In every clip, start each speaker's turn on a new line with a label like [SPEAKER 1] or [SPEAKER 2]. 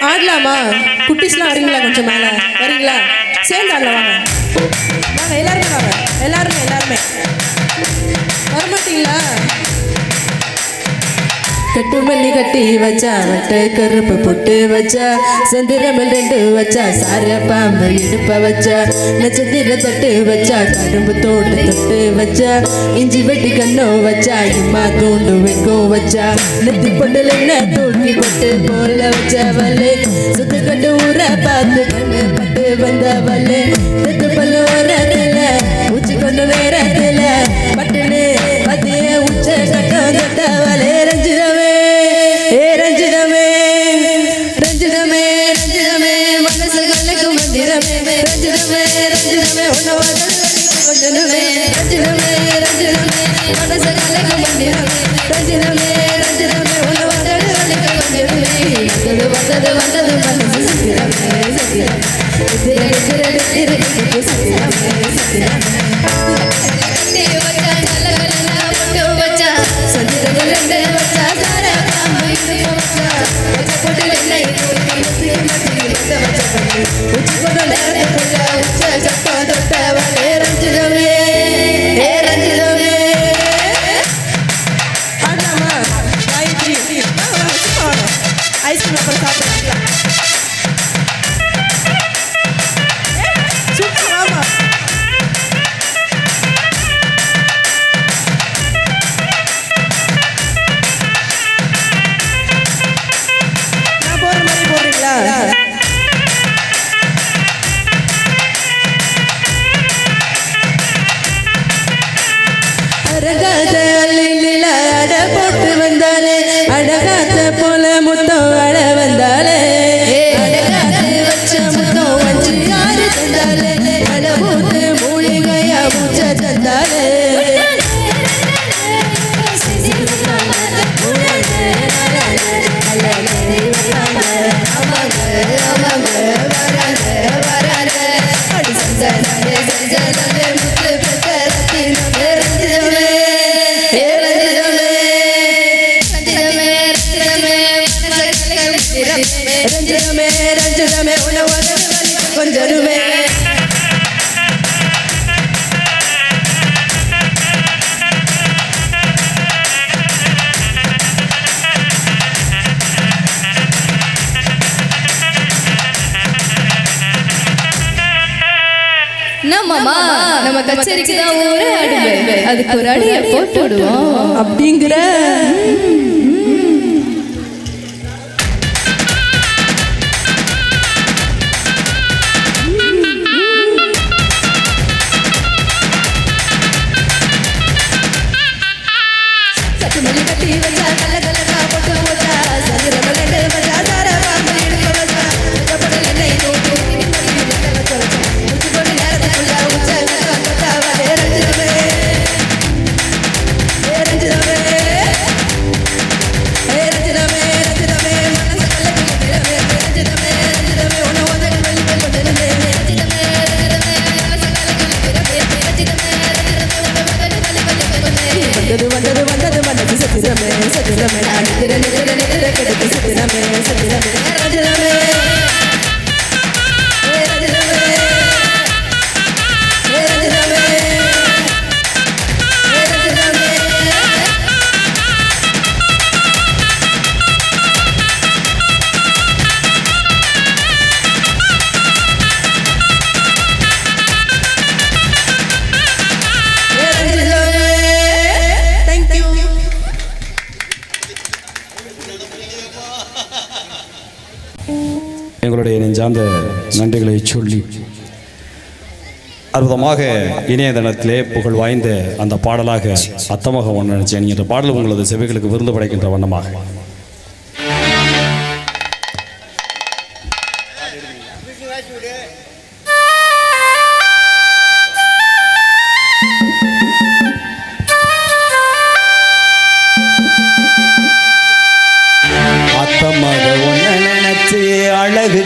[SPEAKER 1] ஆடலாமா? குட்டிஸ்லாம் வரீங்களா? கொஞ்சம் மேலே வரீங்களா? சேர்ந்து ஆடலாம் வாங்க. வாங்க எல்லாருமே வாங்க. எல்லாருமே வரமாட்டீங்களா? கட்டு மல்லி கட்டி வச்சா வட்ட கருப்பு பொட்டு வச்சா சந்திரமல் 2 வச்சா சார பாம்பு இடுப்ப வச்சா நட்சத்திர தட்டு வச்சா கரும்பு தோட்டு தொட்டு வச்சா இஞ்சி வெட்டி கண்ணோ வச்சா இம்மா தூண்டு வைக்கும் வச்சா நெத்தி பொண்டல் என்ன தூக்கி போட்டு போல வச்சவளே சுத்து கட்டு ஊற பார்த்து கண்ணு பட்டு வந்தவளே தெத்து பல்லு ஓரத்துல உச்சி கொண்டு நேரத்துல பட்டுன்னு மத்திய உச்ச கட்டம் தொட்டவளே ரஞ்சிதமே ரஞ்சிதமே ரஞ்சிதமே ரஞ்சிதமே மனசு கல்லுக்கு மந்திரமே ரஞ்சிதமே ரஞ்சிதமே உன்னவாத கொஞ்சமே ரஞ்சிதமே ரஞ்சிதமே மனசு கல்லுக்கு மந்திரமே ரஞ்சிதமே ரஞ்சிதமே உன்னவாத கொஞ்சமே வந்தது வந்தது மனசு சத்திரமே போட்டு வந்தாலே அடகாத்த போல முத்தம் அட வந்தாலே அடகாத்து வச்ச முத்தம் வச்சு யாரு தந்தாலே அட மூத்து மூலிகையா மூச்ச தந்தாலே ரஞ்சிதமே ரஞ்சிதமே உணவாத கொஞ்சமே நம்ம கச்சேரிக்கு தான் ஊரே ஆடுவே அதுக்கு ஒரு அடியை போட்டு விடுவோம் அப்படிங்கிற
[SPEAKER 2] எங்களுடைய நெஞ்சார்ந்த நன்றிகளை சொல்லி அற்புதமாக இணைய தினத்திலே புகழ் வாய்ந்த அந்த பாடலாக அத்தமாக ஒன்று நினைச்சேன். என்ற பாடல் உங்களது செவிகளுக்கு விருந்து படைக்கின்ற வண்ணமாக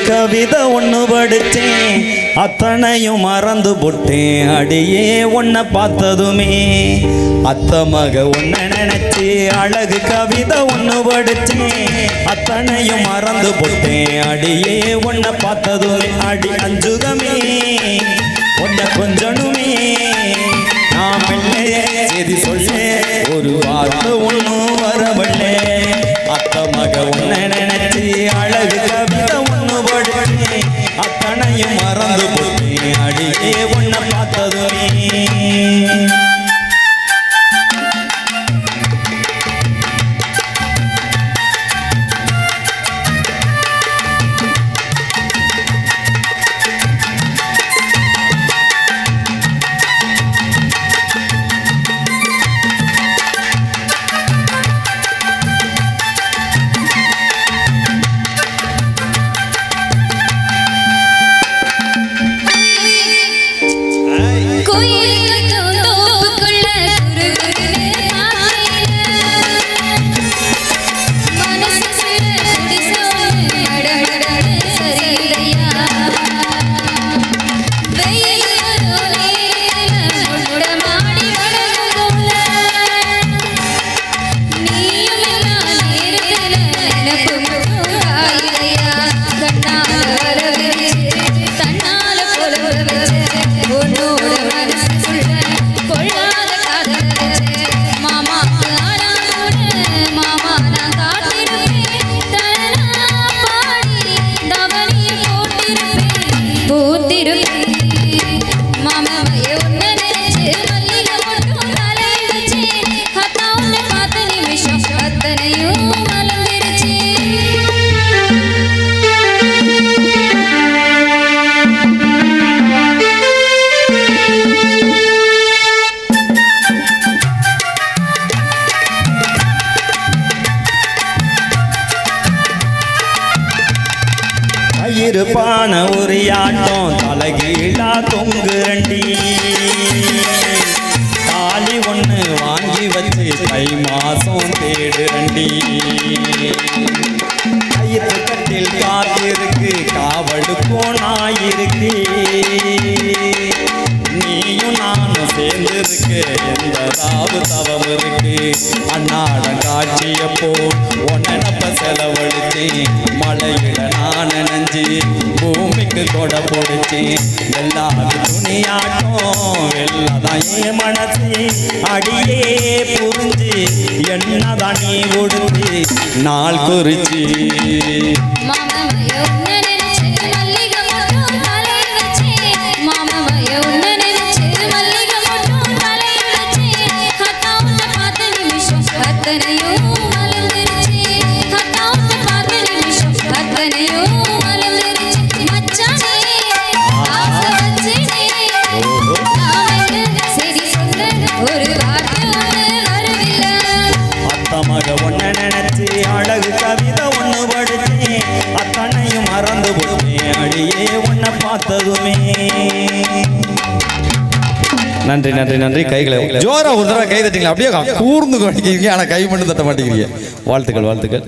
[SPEAKER 3] கவிதை ஒன்று படித்தேன் அத்தனையும் மறந்து போட்டேன் அடியே உன்னை பார்த்ததுமே அத்த மக உன்னை நினைச்சு அழகு கவிதை ஒன்று படித்தேன் அத்தனையும் மறந்து போட்டேன் அடியே உன்னை பார்த்ததுமே அடி அஞ்சுகமே உன்னை கொஞ்சனுமே நாம் இல்லையே செய்தி சொல்ல ஒரு வார்த்தை ஒன்றும் வரவில்லை அத்த மக உன்னை நினைச்சு அழகு கவிதை ஒன்று படித்தேன் அத்தனையும் மறந்து போட்டேன் அடியே உன்னை பார்த்ததுமே இருப்பான ஒரு ஆட்டம் தலகீழா தொங்குரண்டி தாலி ஒன்று வாங்கி வச்சு தை மாசம் தேடுரண்டி கயிறு கட்டில் காத்திருக்கு காவலுக்கும் நாயிருக்கு நீயும் நானும் சேர்ந்திருக்கு எந்த ராவு தவம் இருக்கு அன்னாடம் காட்சியப்போ உன்னப்ப செலவழித்தேன் மழையில நான் நனைஞ்சு பூமிக்கு கொடை போடுச்சேன் எல்லாரு துணியாட்டம் எல்லாதான் என் மனசு அடியே புரிஞ்சு என்னதான் நீ கொடுத்து நாள் குறிச்சு மக ஒன்ன நினைச்சு அழகு கவிதை ஒன்று படித்தேன் அத்தனையும் மறந்து போட்டேன் அடியே உன்னை பார்த்ததுமே
[SPEAKER 2] நன்றி நன்றி நன்றி. கைகளை ஜோரா ஒரு தடவை கை தட்டிங்களா? அப்படியே கூர்ந்து கவனிக்கிறீங்க, ஆனால் கை மட்டும் தட்ட மாட்டேங்கிறீங்க. வாழ்த்துக்கள் வாழ்த்துக்கள்.